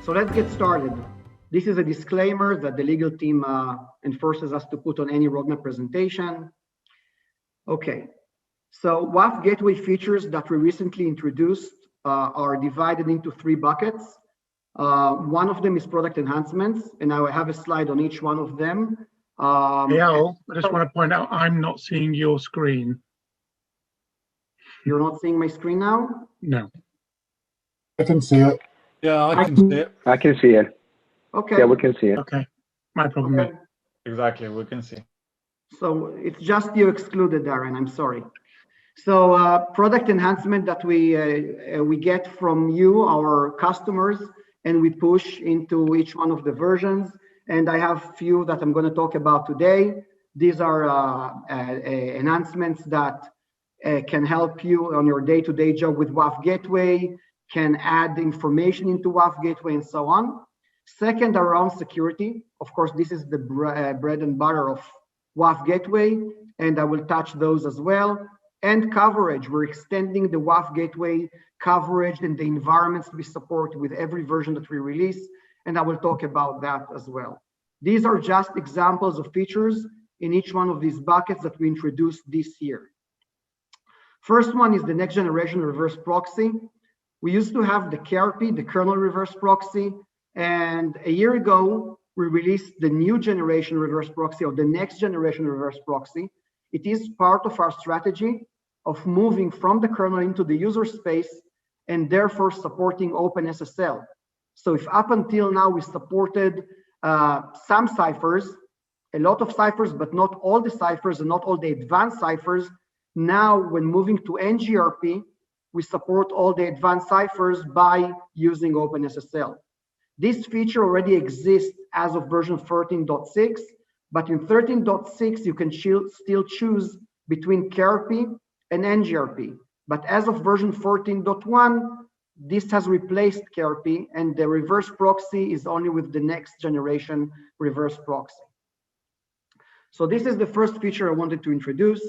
So let's get started. This is a disclaimer that the legal team enforces us to put on any roadmap presentation. Okay, so WAF Gateway features that we recently introduced are divided into 3 buckets. One of them is product enhancements, and I will have a slide on each one of them. Eyal, I just want to point out I'm not seeing your screen. You're not seeing my screen now? No. I can see it. Yeah, I can see it. I can see it. Okay. Yeah, we can see it. Okay. My problem. Okay. Exactly, we can see. So it's just you excluded, Darren. I'm sorry. So product enhancement that we get from you, our customers, and we push into each one of the versions. And I have a few that I'm going to talk about today. These are enhancements that can help you on your day-to-day job with WAF Gateway, can add information into WAF Gateway, and so on. Second, around security. Of course, this is the bread and butter of WAF Gateway, and I will touch those as well. And coverage. We're extending the WAF Gateway coverage and the environments we support with every version that we release, and I will talk about that as well. These are just examples of features in each one of these buckets that we introduced this year. First one is the next generation reverse proxy. We used to have the KRP, the kernel reverse proxy, and a year ago, we released the new generation reverse proxy, or the next generation reverse proxy. It is part of our strategy of moving from the kernel into the user space and therefore supporting OpenSSL. So if up until now we supported some ciphers, a lot of ciphers, but not all the ciphers and not all the advanced ciphers, now when moving to NGRP, we support all the advanced ciphers by using OpenSSL. This feature already exists as of version 13.6, but in 13.6, you can still choose between KRP and NGRP. But as of version 14.1, this has replaced KRP, and the reverse proxy is only with the next generation reverse proxy. So this is the first feature I wanted to introduce.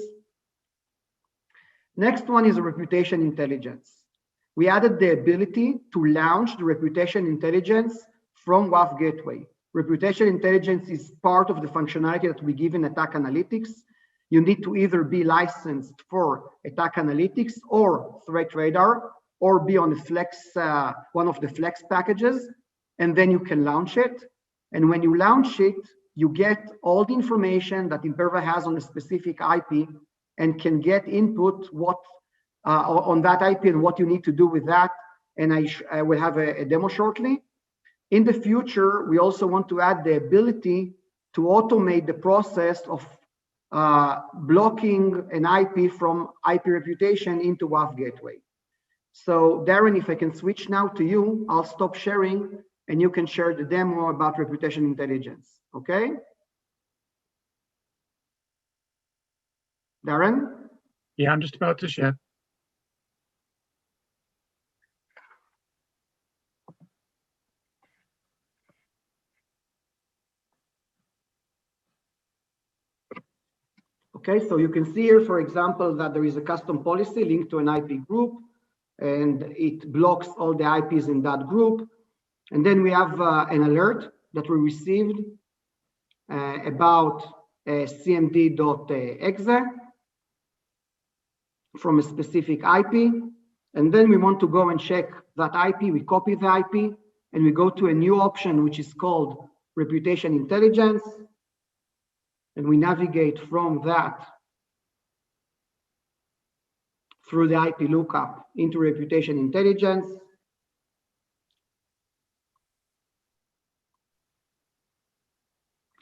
Next one is reputation intelligence. We added the ability to launch the reputation intelligence from WAF Gateway. Reputation intelligence is part of the functionality that we give in attack analytics. You need to either be licensed for attack analytics or threat radar, or be on the Flex, one of the Flex packages, and then you can launch it. And when you launch it, you get all the information that Imperva has on a specific IP and can get input on that IP and what you need to do with that. And I will have a demo shortly. In the future, we also want to add the ability to automate the process of blocking an IP from IP reputation into WAF Gateway. So Darren, if I can switch now to you, I'll stop sharing and you can share the demo about reputation intelligence, okay? Darren? Yeah, I'm just about to share. Okay, so you can see here, for example, that there is a custom policy linked to an IP group, and it blocks all the IPs in that group. And then we have an alert that we received about cmd.exe from a specific IP. And then we want to go and check that IP. We copy the IP and we go to a new option, which is called reputation intelligence. And we navigate from that through the IP lookup into reputation intelligence.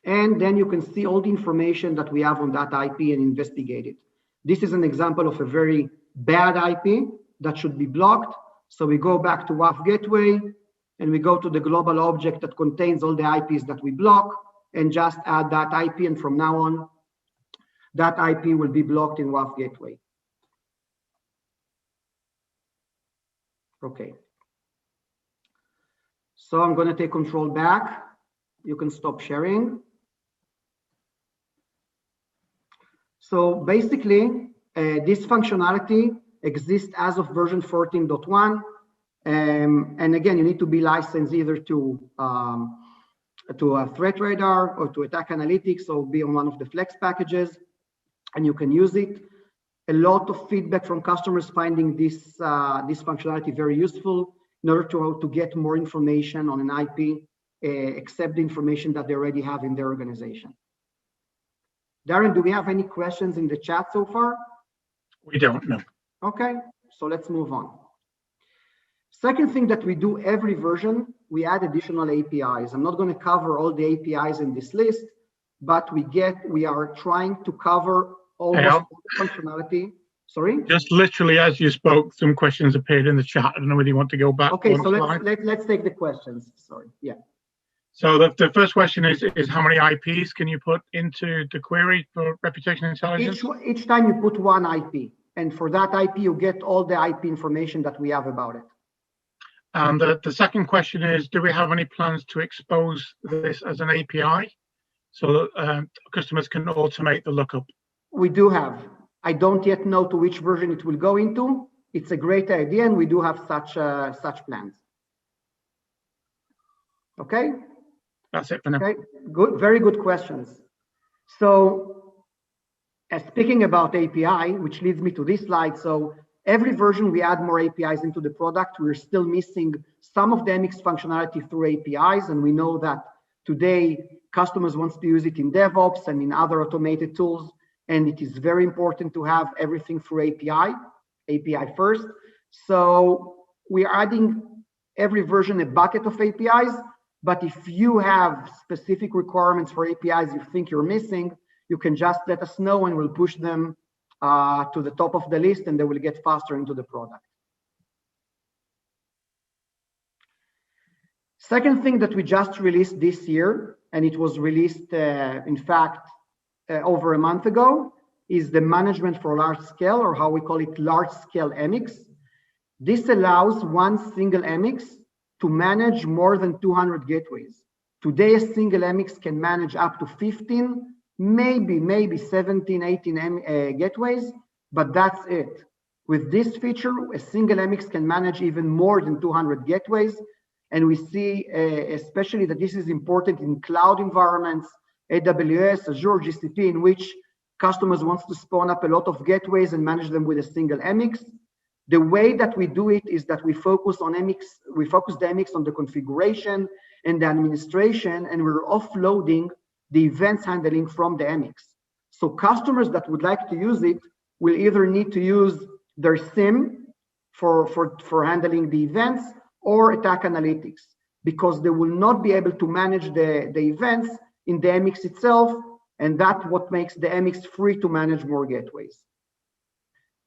And then you can see all the information that we have on that IP and investigate it. This is an example of a very bad IP that should be blocked. So we go back to WAF Gateway and we go to the global object that contains all the IPs that we block and just add that IP. And from now on, that IP will be blocked in WAF Gateway. Okay. So I'm going to take control back. You can stop sharing. So basically, this functionality exists as of version 14.1. And again, you need to be licensed either to a threat radar or to attack analytics, or be on one of the flex packages, and you can use it. A lot of feedback from customers finding this functionality very useful in order to get more information on an IP, except the information that they already have in their organization. Darren, do we have any questions in the chat so far? We don't know. Okay, so let's move on. Second thing that we do every version, we add additional APIs. I'm not going to cover all the APIs in this list, but we are trying to cover almost all the functionality. Sorry? Just literally as you spoke, some questions appeared in the chat. I don't know whether you want to go back. Okay, so let's take the questions. Sorry, yeah. So the first question is how many IPs can you put into the query for reputation intelligence? Each time you put one IP, and for that IP, you get all the IP information that we have about it. And the second question is, do we have any plans to expose this as an API so that customers can automate the lookup? We do have. I don't yet know to which version it will go into. It's a great idea, and we do have such plans. Okay? That's it for now. Okay, good, very good questions. So, speaking about API, which leads me to this slide. So, every version we add more APIs into the product. We're still missing some of the MX functionality through APIs, and we know that today customers want to use it in DevOps and in other automated tools, and it is very important to have everything through API first. So, we're adding every version a bucket of APIs. But if you have specific requirements for APIs you think you're missing, you can just let us know and we'll push them to the top of the list, and they will get faster into the product. Second thing that we just released this year, and it was released, in fact, over a month ago, is the management for large scale, or how we call it large scale MX. This allows one single MX to manage more than 200 gateways. Today, a single MX can manage up to 15, maybe 17, 18 gateways, but that's it. With this feature, a single MX can manage even more than 200 gateways. And we see especially that this is important in cloud environments, AWS, Azure, GCP, in which customers want to spawn up a lot of gateways and manage them with a single MX. The way that we do it is that we focus the MX on the configuration and the administration, and we're offloading the events handling from the MX. So customers that would like to use it will either need to use their SIEM for handling the events, or attack analytics, because they will not be able to manage the events in the MX itself, and that's what makes the MX free to manage more gateways.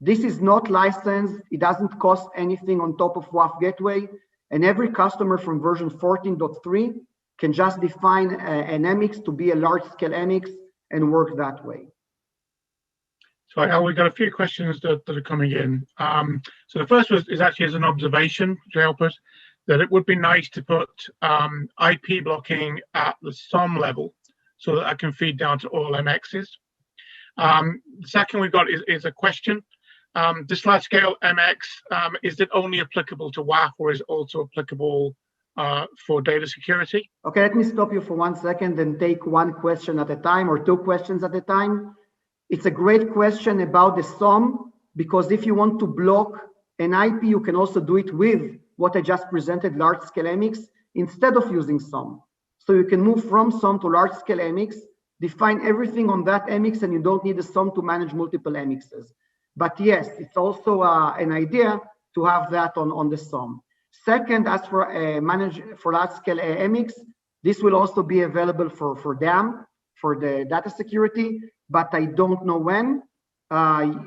This is not licensed. It doesn't cost anything on top of WAF Gateway, and every customer from version 14.3 can just define an MX to be a large-scale MX and work that way. So Eyal, we've got a few questions that are coming in. So the first is actually as an observation to help us, that it would be nice to put IP blocking at the SOM level so that I can feed down to all MXs. The second we've got is a question. This large scale MX, is it only applicable to WAF, or is it also applicable for data security? Okay, let me stop you for 1 second and take one question at a time, or two questions at a time. It's a great question about the SOM, because if you want to block an IP, you can also do it with what I just presented, large scale MX, instead of using SOM. So you can move from SOM to large scale MX, define everything on that MX, and you don't need a SOM to manage multiple MXs. But yes, it's also an idea to have that on the SOM. Second, as for large scale MX, this will also be available for DAM, for the data security, but I don't know when.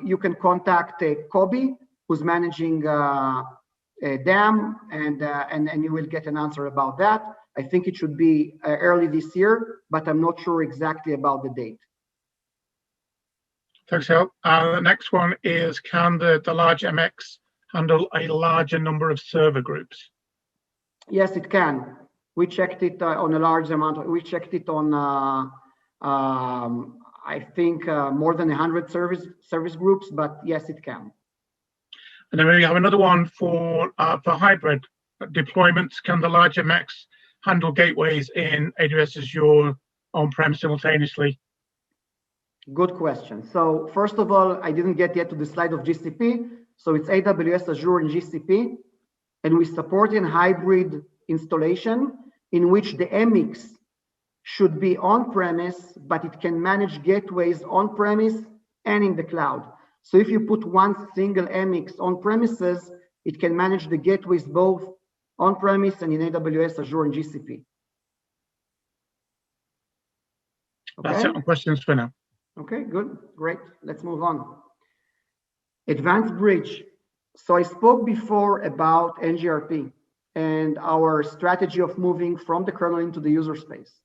You can contact Kobe, who's managing DAM, and you will get an answer about that. I think it should be early this year, but I'm not sure exactly about the date. Thanks, Eyal. The next one is, can the large MX handle a larger number of server groups? Yes, it can. We checked it on a large amount. We checked it on, I think, more than 100 service groups, but yes, it can. And then we have another one for hybrid deployments. Can the larger Macs handle gateways in AWS Azure on-prem simultaneously? Good question. So first of all, I didn't get yet to the slide of GCP. So it's AWS, Azure, and GCP. And we support a hybrid installation in which the MX should be on-premise, but it can manage gateways on-premise and in the cloud. So if you put one single MX on-premises, it can manage the gateways both on-premise and in AWS, Azure, and GCP. Okay. That's it on questions for now. Okay, good, great. Let's move on. Advanced bridge. So I spoke before about NGRP and our strategy of moving from the kernel into the user space.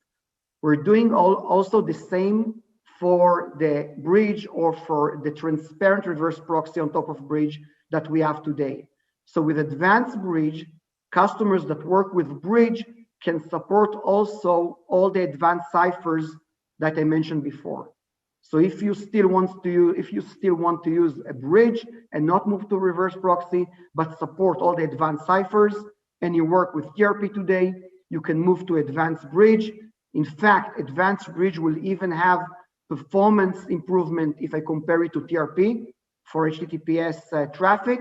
We're doing also the same for the bridge or for the transparent reverse proxy on top of bridge that we have today. So with advanced bridge, customers that work with bridge can support also all the advanced ciphers that I mentioned before. So if you still want to use a bridge and not move to reverse proxy, but support all the advanced ciphers, and you work with TRP today, you can move to advanced bridge. In fact, advanced bridge will even have performance improvement if I compare it to TRP for HTTPS traffic.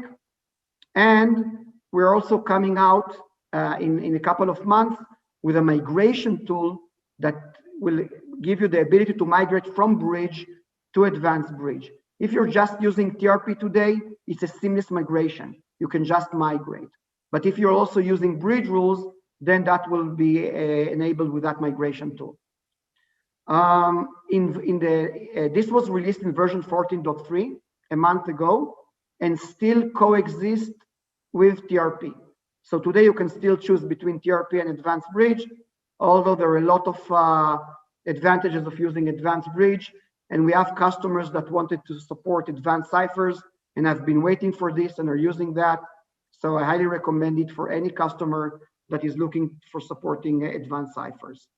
And we're also coming out in a couple of months with a migration tool that will give you the ability to migrate from bridge to advanced bridge. If you're just using TRP today, it's a seamless migration. You can just migrate. But if you're also using bridge rules, then that will be enabled with that migration tool. This was released in version 14.3 a month ago and still coexist with TRP. So today you can still choose between TRP and advanced bridge, although there are a lot of advantages of using advanced bridge. And we have customers that wanted to support advanced ciphers and have been waiting for this and are using that. So I highly recommend it for any customer that is looking for supporting advanced ciphers.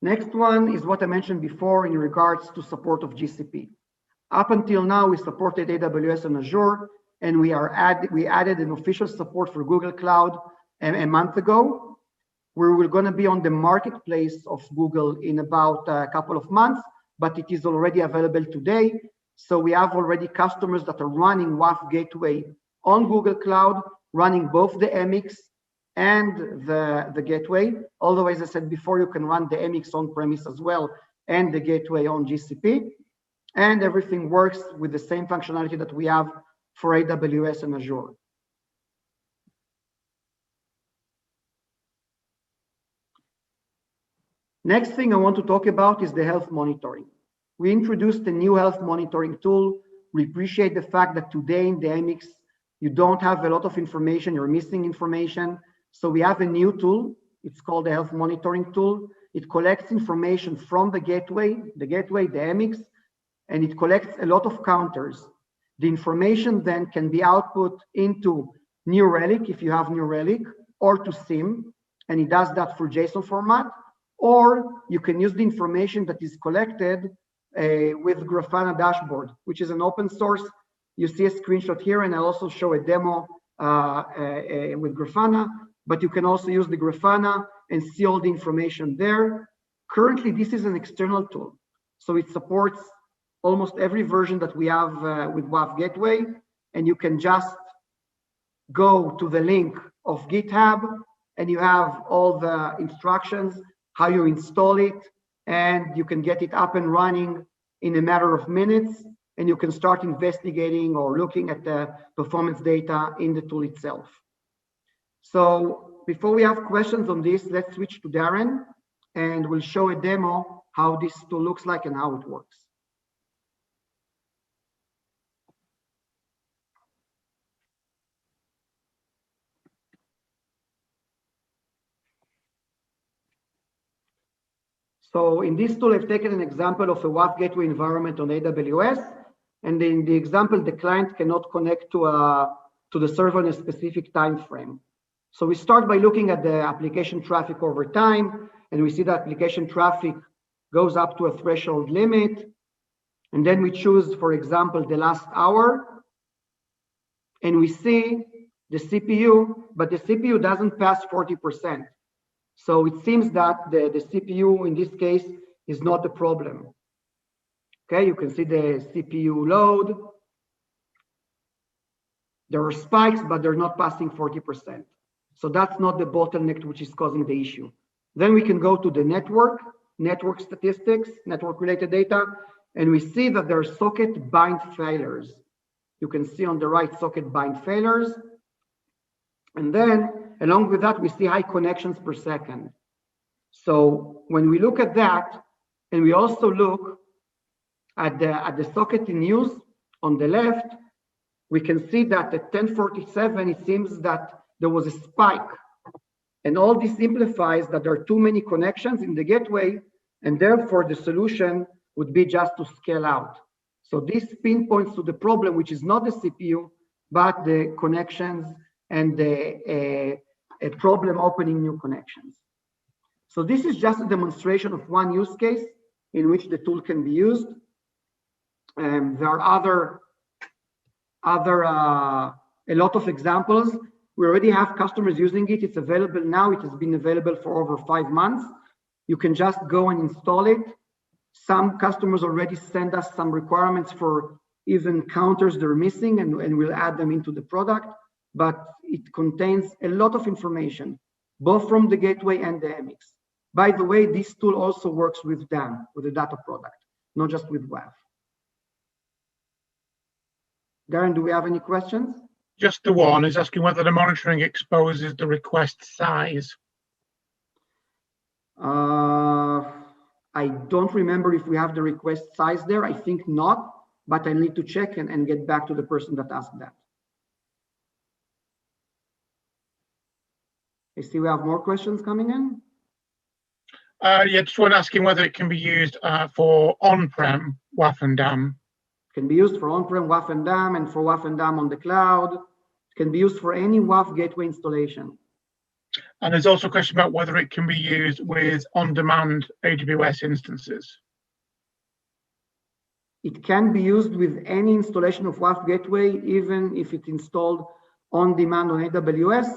Next one is what I mentioned before in regards to support of GCP. Up until now, we supported AWS and Azure, and we added an official support for Google Cloud a month ago. We're going to be on the marketplace of Google in about a couple of months, but it is already available today. So we have already customers that are running WAF Gateway on Google Cloud, running both the MX and the gateway. Although, as I said before, you can run the MX on-premise as well and the gateway on GCP. And everything works with the same functionality that we have for AWS and Azure. Next thing I want to talk about is the health monitoring. We introduced a new health monitoring tool. We appreciate the fact that today in the MX, you don't have a lot of information, you're missing information. So we have a new tool. It's called the health monitoring tool. It collects information from the gateway, the MX, and it collects a lot of counters. The information then can be output into New Relic, if you have New Relic, or to SIM, and it does that for JSON format. Or you can use the information that is collected with Grafana dashboard, which is an open source. You see a screenshot here, and I also show a demo with Grafana, but you can also use the Grafana and see all the information there. Currently, this is an external tool, so it supports almost every version that we have with WAF Gateway, and you can just go to the link of GitHub, and you have all the instructions, how you install it, and you can get it up and running in a matter of minutes, and you can start investigating or looking at the performance data in the tool itself. So before we have questions on this, let's switch to Darren, and we'll show a demo how this tool looks like and how it works. So in this tool, I've taken an example of a WAF Gateway environment on AWS. And in the example, the client cannot connect to the server in a specific time frame. So we start by looking at the application traffic over time, and we see that application traffic goes up to a threshold limit. And then we choose, for example, the last hour, and we see the CPU, but the CPU doesn't pass 40%. So it seems that the CPU in this case is not the problem. Okay, you can see the CPU load. There are spikes, but they're not passing 40%. So that's not the bottleneck which is causing the issue. Then we can go to the network statistics, network related data, and we see that there are socket bind failures. You can see on the right socket bind failures. And then along with that, we see high connections per second. So when we look at that, and we also look at the socket in use on the left, we can see that at 10:47, it seems that there was a spike. And all this simplifies that there are too many connections in the gateway, and therefore the solution would be just to scale out. So this pinpoints to the problem, which is not the CPU, but the connections and a problem opening new connections. So this is just a demonstration of one use case in which the tool can be used. There are a lot of examples. We already have customers using it. It's available now. It has been available for over 5 months. You can just go and install it. Some customers already send us some requirements for even counters they're missing, and we'll add them into the product. But it contains a lot of information, both from the gateway and the MX. By the way, this tool also works with DAM, with the data product, not just with WAF. Darren, do we have any questions? Just the one is asking whether the monitoring exposes the request size. I don't remember if we have the request size there. I think not, but I need to check and get back to the person that asked that. I see we have more questions coming in. Yeah, just one asking whether it can be used for on-prem WAF and DAM. Can be used for on-prem WAF and DAM, and for WAF and DAM on the cloud. It can be used for any WAF gateway installation. And there's also a question about whether it can be used with on-demand AWS instances. It can be used with any installation of WAF Gateway, even if it's installed on demand on AWS,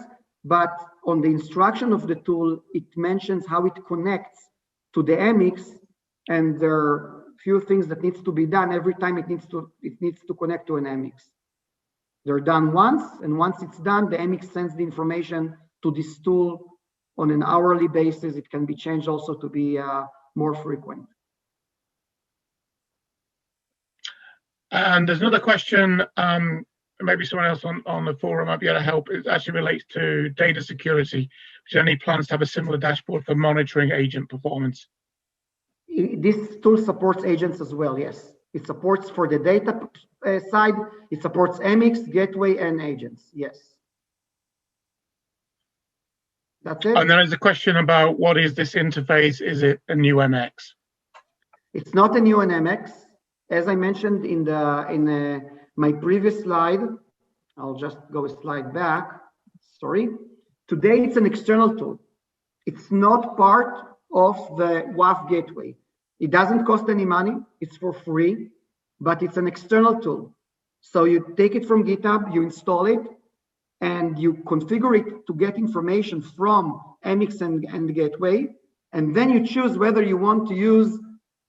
but on the instruction of the tool, it mentions how it connects to the MX, and there are few things that needs to be done every time it needs to connect to an MX. They're done once, and once it's done, the MX sends the information to this tool on an hourly basis. It can be changed also to be more frequent. And there's another question, maybe someone else on the forum might be able to help. It actually relates to data security. Is there any plans to have a similar dashboard for monitoring agent performance? This tool supports agents as well, yes. It supports for the data side, it supports MX, gateway, and agents, yes. That's it. And then there's a question about what is this interface? Is it a new MX? It's not a new MX. As I mentioned in my previous slide, I'll just go a slide back, sorry. Today, it's an external tool. It's not part of the WAF Gateway. It doesn't cost any money, it's for free, but it's an external tool. So you take it from GitHub, you install it, and you configure it to get information from MX and the Gateway, and then you choose whether you want to use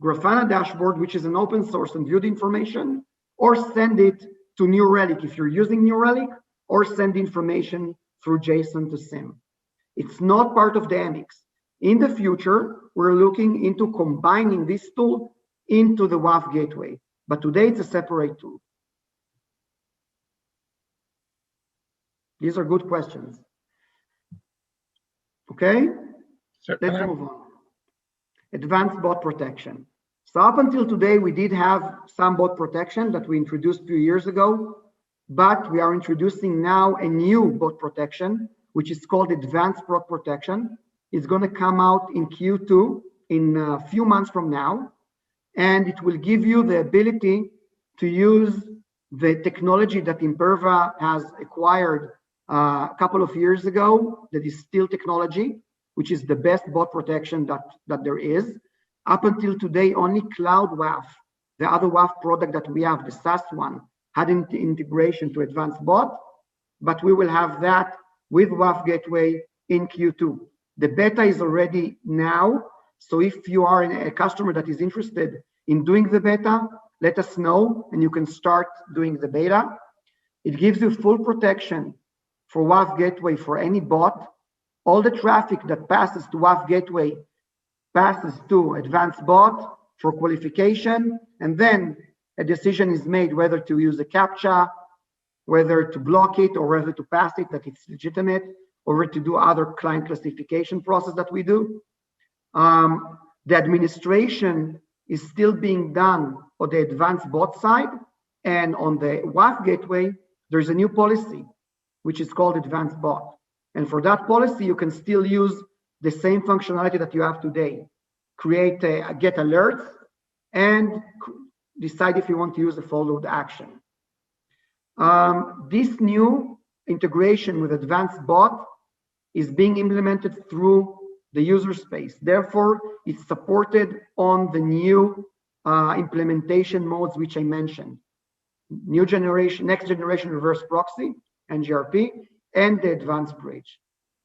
Grafana dashboard, which is an open source and viewed information, or send it to New Relic if you're using New Relic, or send information through JSON to SIM. It's not part of the MX. In the future, we're looking into combining this tool into the WAF Gateway, but today it's a separate tool. These are good questions. Okay, let's move on. Advanced bot protection. So up until today, we did have some bot protection that we introduced a few years ago, but we are introducing now a new bot protection, which is called Advanced Bot Protection. It's going to come out in Q2 in a few months from now, and it will give you the ability to use the technology that Imperva has acquired a couple of years ago, that is still technology, which is the best bot protection that there is. Up until today, only Cloud WAF the other WAF product that we have, the SaaS one, had integration to advanced bot, but we will have that with WAF Gateway in Q2. The beta is already now, so if you are a customer that is interested in doing the beta, let us know and you can start doing the beta. It gives you full protection for WAF Gateway for any bot. All the traffic that passes to WAF Gateway passes to advanced bot for qualification, and then a decision is made whether to use a CAPTCHA, whether to block it, or whether to pass it, that it's legitimate, or whether to do other client classification process that we do. The administration is still being done on the advanced bot side, and on the WAF Gateway, there's a new policy, which is called advanced bot. And for that policy, you can still use the same functionality that you have today. Get alerts and decide if you want to use a followed action. This new integration with advanced bot is being implemented through the user space. Therefore, it's supported on the new implementation modes, which I mentioned. Next generation reverse proxy, NGRP, and the advanced bridge.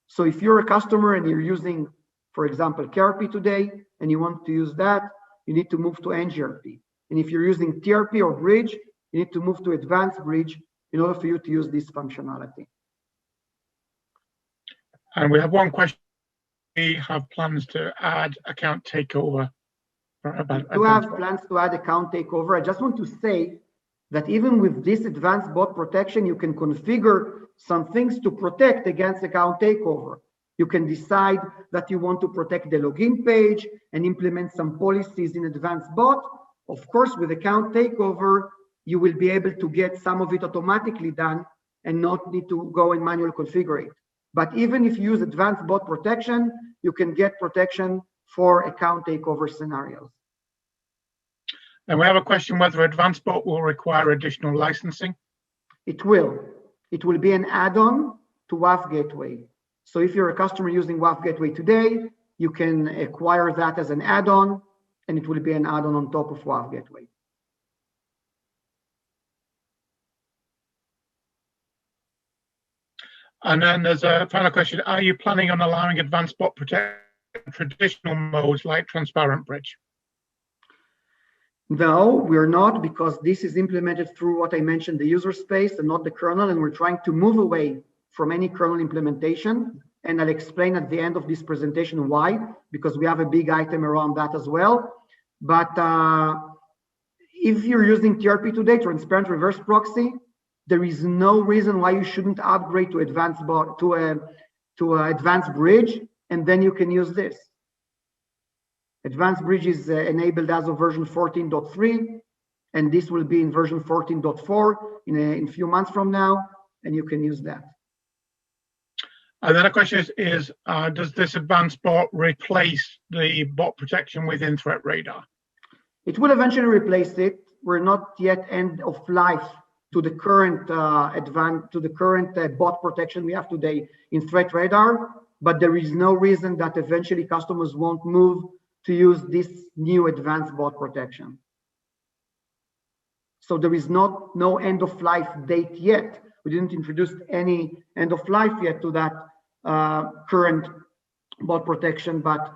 So if you're a customer and you're using, for example, KRP today, and you want to use that, you need to move to NGRP. And if you're using TRP or bridge, you need to move to advanced bridge in order for you to use this functionality. And we have one question. We have plans to add account takeover. We do have plans to add account takeover. I just want to say that even with this advanced bot protection, you can configure some things to protect against account takeover. You can decide that you want to protect the login page and implement some policies in advanced bot. Of course, with account takeover, you will be able to get some of it automatically done and not need to go and manually configure it. But even if you use advanced bot protection, you can get protection for account takeover scenarios. And we have a question whether advanced bot will require additional licensing. It will. It will be an add-on to WAF Gateway. So if you're a customer using WAF Gateway today, you can acquire that as an add-on, and it will be an add-on on top of WAF Gateway. And then there's a final question. Are you planning on allowing advanced bot protection in traditional modes like transparent bridge? No, we're not, because this is implemented through what I mentioned, the user space and not the kernel, and we're trying to move away from any kernel implementation. And I'll explain at the end of this presentation why, because we have a big item around that as well. But if you're using TRP today, transparent reverse proxy, there is no reason why you shouldn't upgrade to advanced bot to advanced bridge, and then you can use this. Advanced bridge is enabled as of version 14.3, and this will be in version 14.4 in a few months from now, and you can use that. And then a question is does this advanced bot replace the bot protection within Threat Radar? It will eventually replace it. We're not yet end of life to the current bot protection we have today in Threat Radar, but there is no reason that eventually customers won't move to use this new advanced bot protection. So there is no end of life date yet. We didn't introduce any end of life yet to that current bot protection, but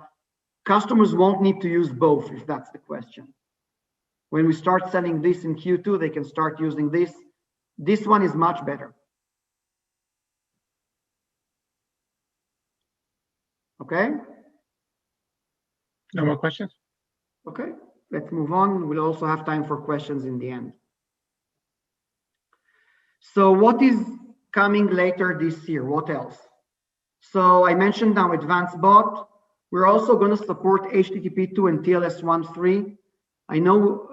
customers won't need to use both, if that's the question. When we start selling this in Q2, they can start using this. This one is much better. Okay? No more questions? Okay, let's move on. We'll also have time for questions in the end. So what is coming later this year? What else? So I mentioned now advanced bot. We're also going to support HTTP2 and TLS 1.3. I know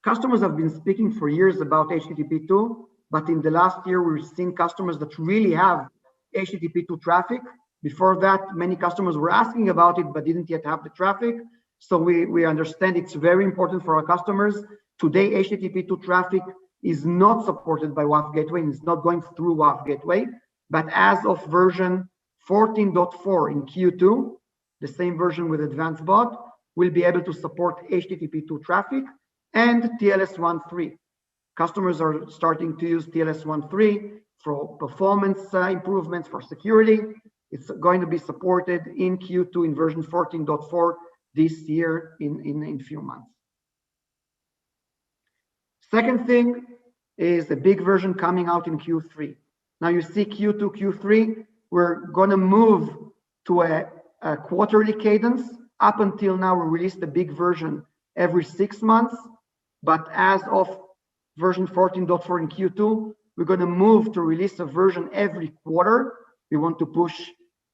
customers have been speaking for years about HTTP2, but in the last year, we've seen customers that really have HTTP2 traffic. Before that, many customers were asking about it, but didn't yet have the traffic. So we understand it's very important for our customers. Today, HTTP2 traffic is not supported by WAF Gateway, and it's not going through WAF Gateway. But as of version 14.4 in Q2, the same version with advanced bot, will be able to support HTTP2 traffic. and TLS 1.3. Customers are starting to use TLS 1.3 for performance improvements for security. It's going to be supported in Q2 in version 14.4 this year in few months. Second thing is a big version coming out in Q3. Now you see Q2, Q3, we're going to move to a quarterly cadence. Up until now, we released a big version every 6 months, but as of version 14.4 in Q2, we're going to move to release a version every quarter. We want to push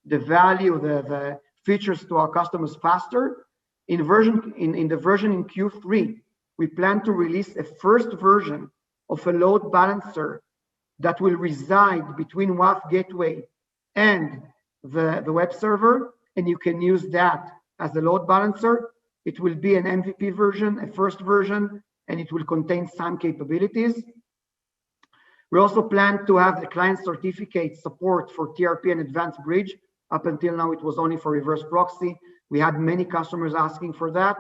the value, the features to our customers faster. In the version in Q3, we plan to release a first version of a load balancer that will reside between WAF Gateway and the web server, and you can use that as a load balancer. It will be an MVP version, a first version, and it will contain some capabilities. We also plan to have the client certificate support for TRP and advanced bridge. Up until now, it was only for reverse proxy. We had many customers asking for that,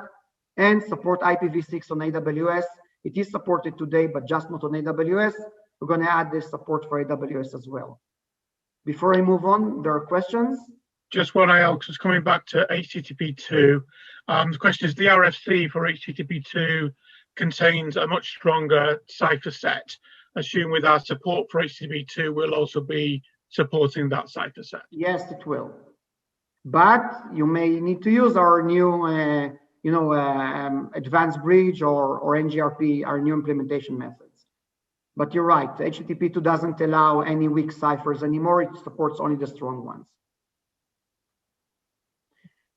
and support IPv6 on AWS. It is supported today, but just not on AWS. We're going to add this support for AWS as well. Before I move on, there are questions. Just one, Eyal, just coming back to HTTP2. The question is, the RFC for HTTP2 contains a much stronger cipher set. Assume with our support for HTTP2, we'll also be supporting that cipher set. Yes, it will. But you may need to use our new, advanced bridge or NGRP, our new implementation methods. But you're right, HTTP2 doesn't allow any weak ciphers anymore. It supports only the strong ones.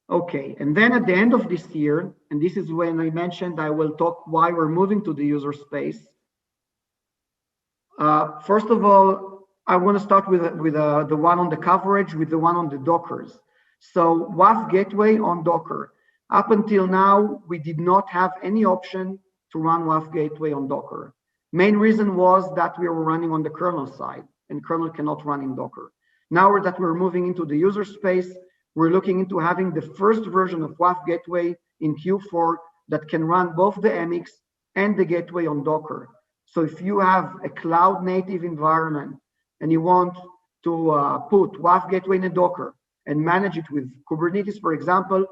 Okay, and then at the end of this year, and this is when I mentioned I will talk why we're moving to the user space. First of all, I want to start with the one on the coverage, with the one on the Dockers. So WAF Gateway on Docker. Up until now, we did not have any option to run WAF Gateway on Docker. Main reason was that we were running on the kernel side, and kernel cannot run in Docker. Now that we're moving into the user space, we're looking into having the first version of WAF Gateway in Q4 that can run both the MX and the gateway on Docker. So if you have a cloud native environment and you want to put WAF Gateway in a Docker and manage it with Kubernetes, for example,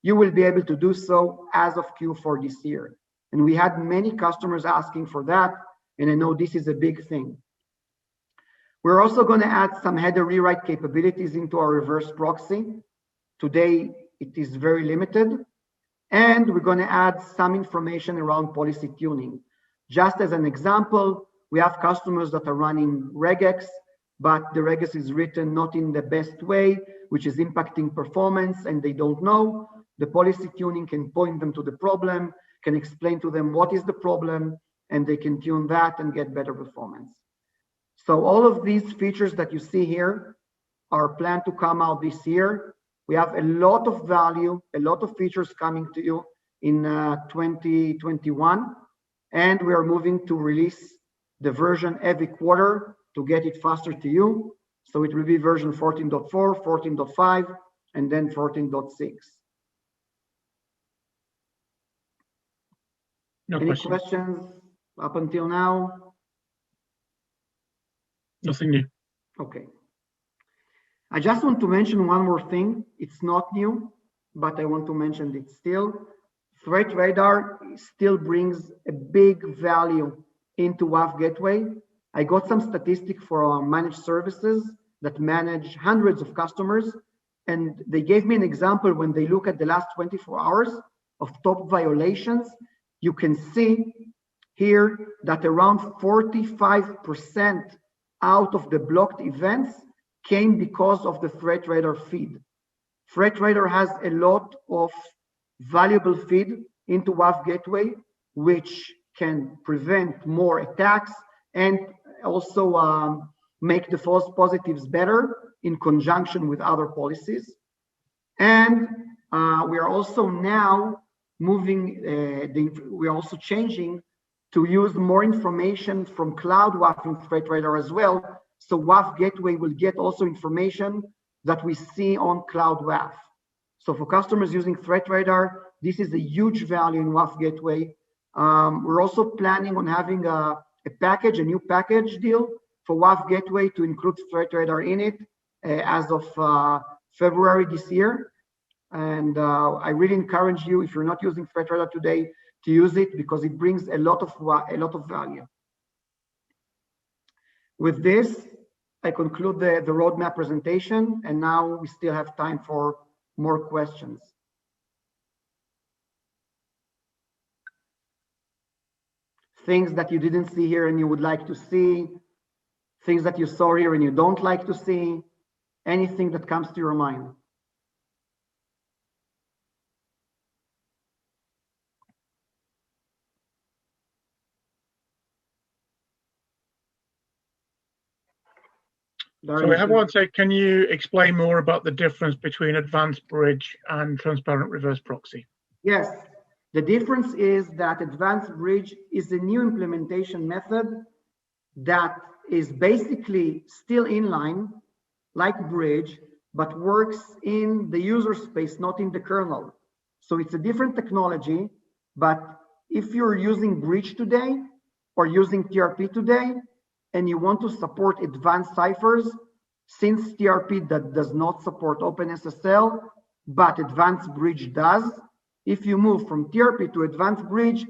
you will be able to do so as of Q4 this year. And we had many customers asking for that, and I know this is a big thing. We're also going to add some header rewrite capabilities into our reverse proxy. Today, it is very limited. And we're going to add some information around policy tuning. Just as an example, we have customers that are running regex, but the regex is written not in the best way, which is impacting performance, and they don't know. The policy tuning can point them to the problem, can explain to them what is the problem, and they can tune that and get better performance. So all of these features that you see here are planned to come out this year. We have a lot of value, a lot of features coming to you in 2021, and we are moving to release the version every quarter to get it faster to you. So it will be version 14.4, 14.5, and then 14.6. Any questions up until now? Nothing new. Okay. I just want to mention one more thing. It's not new, but I want to mention it still. Threat Radar still brings a big value into WAF Gateway. I got some statistics for our managed services that manage hundreds of customers, and they gave me an example when they look at the last 24 hours of top violations. You can see here that around 45% out of the blocked events came because of the Threat Radar feed. Threat Radar has a lot of valuable feed into WAF Gateway, which can prevent more attacks and also make the false positives better in conjunction with other policies. And we are also now moving, we are also changing to use more information from Cloud WAF and Threat Radar as well. So WAF Gateway will get also information that we see on Cloud WAF. So for customers using Threat Radar, this is a huge value in WAF Gateway. We're also planning on having a new package deal for WAF Gateway to include Threat Radar in it as of February this year. And I really encourage you, if you're not using Threat Radar today, to use it because it brings a lot of value. With this, I conclude the roadmap presentation, and now we still have time for more questions. Things that you didn't see here and you would like to see, things that you saw here and you don't like to see, anything that comes to your mind. So we have one say, can you explain more about the difference between advanced bridge and transparent reverse proxy? Yes, the difference is that advanced bridge is a new implementation method that is basically still inline, like bridge, but works in the user space, not in the kernel. So it's a different technology, but if you're using bridge today or using TRP today, and you want to support advanced ciphers, since TRP that does not support OpenSSL, but advanced bridge does, if you move from TRP to advanced bridge,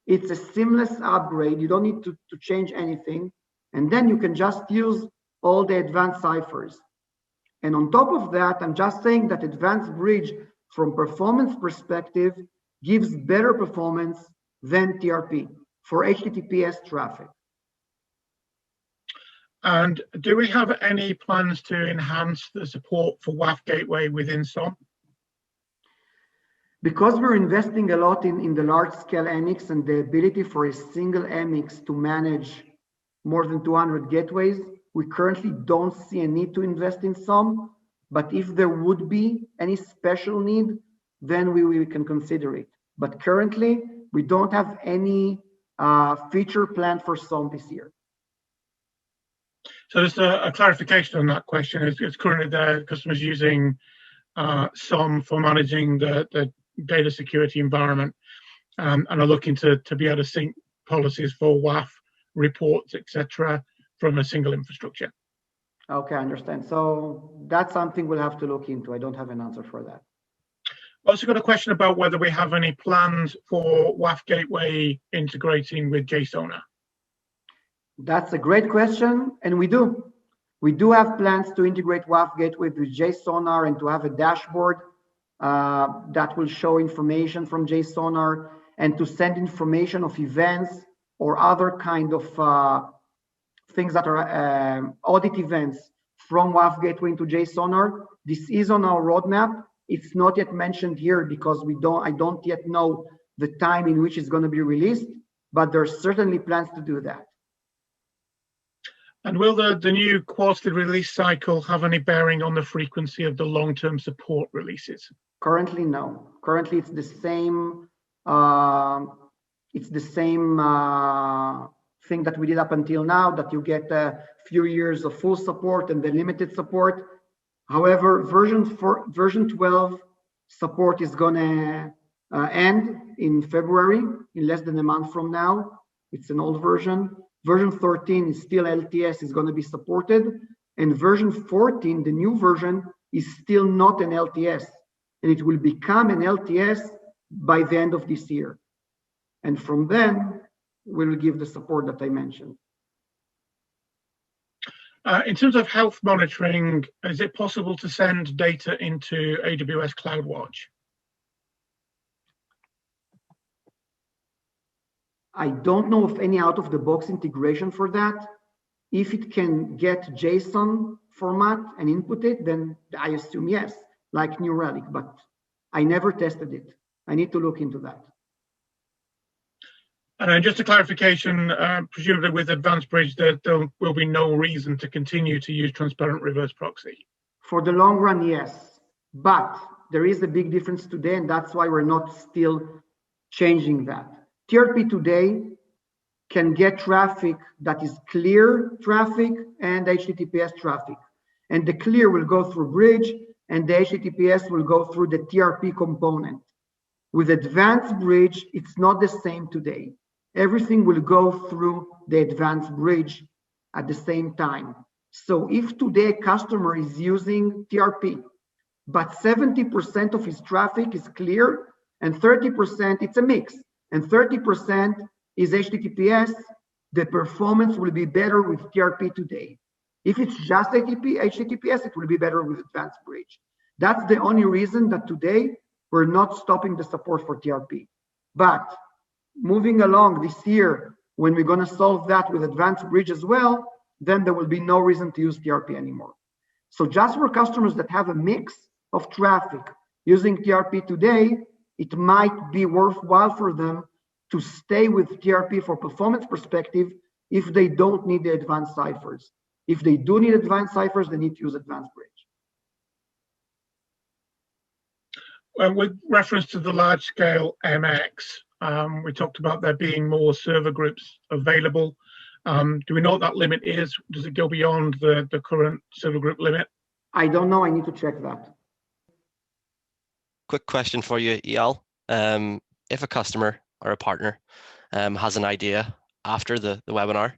it's a seamless upgrade. You don't need to change anything. And then you can just use all the advanced ciphers. And on top of that, I'm just saying that advanced bridge from performance perspective gives better performance than TRP for HTTPS traffic. And do we have any plans to enhance the support for WAF Gateway within SOM? Because we're investing a lot in the large-scale MX and the ability for a single MX to manage more than 200 gateways, we currently don't see a need to invest in SOM. But if there would be any special need, then we can consider it. But currently, we don't have any feature planned for SOM this year. So just a clarification on that question. It's currently the customers using SOM for managing the data security environment and are looking to be able to sync policies for WAF reports, etc., from a single infrastructure. Okay, I understand. So that's something we'll have to look into. I don't have an answer for that. Also got a question about whether we have any plans for WAF Gateway integrating with JSONA. That's a great question, and we do. We do have plans to integrate WAF Gateway with JSONAR and to have a dashboard that will show information from JSONAR and to send information of events or other kind of things that are audit events from WAF Gateway into JSONAR. This is on our roadmap. It's not yet mentioned here because I don't yet know the time in which it's going to be released, but there's certainly plans to do that. And will the new quarterly release cycle have any bearing on the frequency of the long-term support releases? Currently, no. Currently, it's the same. Thing that we did up until now, that you get a few years of full support and then limited support. However, version 12 support is going to end in February, in less than a month from now. It's an old version. Version 13 is still LTS, is going to be supported. And version 14, the new version, is still not an LTS. And it will become an LTS by the end of this year. And from then, we'll give the support that I mentioned. In terms of health monitoring, is it possible to send data into AWS CloudWatch? I don't know of any out-of-the-box integration for that. If it can get JSON format and input it, then I assume yes, like New Relic, but I never tested it. I need to look into that. And just a clarification, presumably with Advanced Bridge, there will be no reason to continue to use transparent reverse proxy. For the long run, yes, but there is a big difference today, and that's why we're not still changing that. TRP today can get traffic that is clear traffic and HTTPS traffic. And the clear will go through bridge and the HTTPS will go through the TRP component. With advanced bridge, it's not the same today. Everything will go through the advanced bridge at the same time. So if today a customer is using TRP, but 70% of his traffic is clear and 30% it's a mix, and 30% is HTTPS, the performance will be better with TRP today. If it's just HTTPS, it will be better with advanced bridge. That's the only reason that today we're not stopping the support for TRP. But moving along this year, when we're going to solve that with advanced bridge as well, then there will be no reason to use TRP anymore. So just for customers that have a mix of traffic using TRP today, it might be worthwhile for them to stay with TRP for performance perspective if they don't need the advanced ciphers. If they do need advanced ciphers, they need to use advanced bridge. Well, with reference to the large-scale MX, we talked about there being more server groups available. Do we know what that limit is? Does it go beyond the current server group limit? I don't know. I need to check that. Quick question for you, Eyal. If a customer or a partner has an idea after the webinar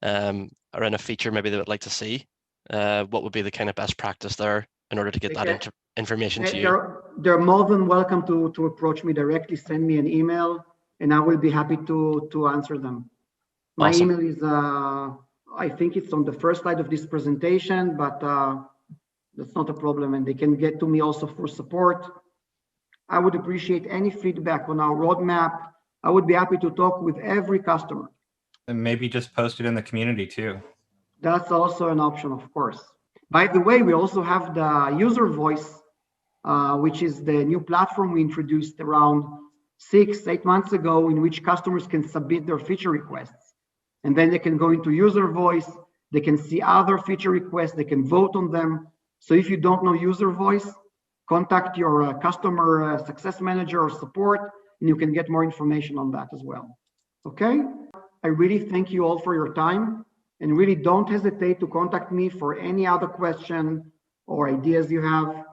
around a feature maybe they would like to see, what would be the kind of best practice there in order to get that information to you? They're more than welcome to approach me directly, send me an email, and I will be happy to answer them. My Awesome. email is, I think it's on the first slide of this presentation, but that's not a problem, and they can get to me also for support. I would appreciate any feedback on our roadmap. I would be happy to talk with every customer. And maybe just post it in the community too. That's also an option, of course. By the way, we also have the user voice, which is the new platform we introduced around 6-8 months ago, in which customers can submit their feature requests. And then they can go into user voice, they can see other feature requests, they can vote on them. So if you don't know user voice, contact your customer success manager or support, and you can get more information on that as well. Okay? I really thank you all for your time, and really don't hesitate to contact me for any other question or ideas you have.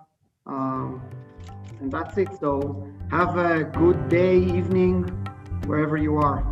And that's it. So have a good day, evening, wherever you are.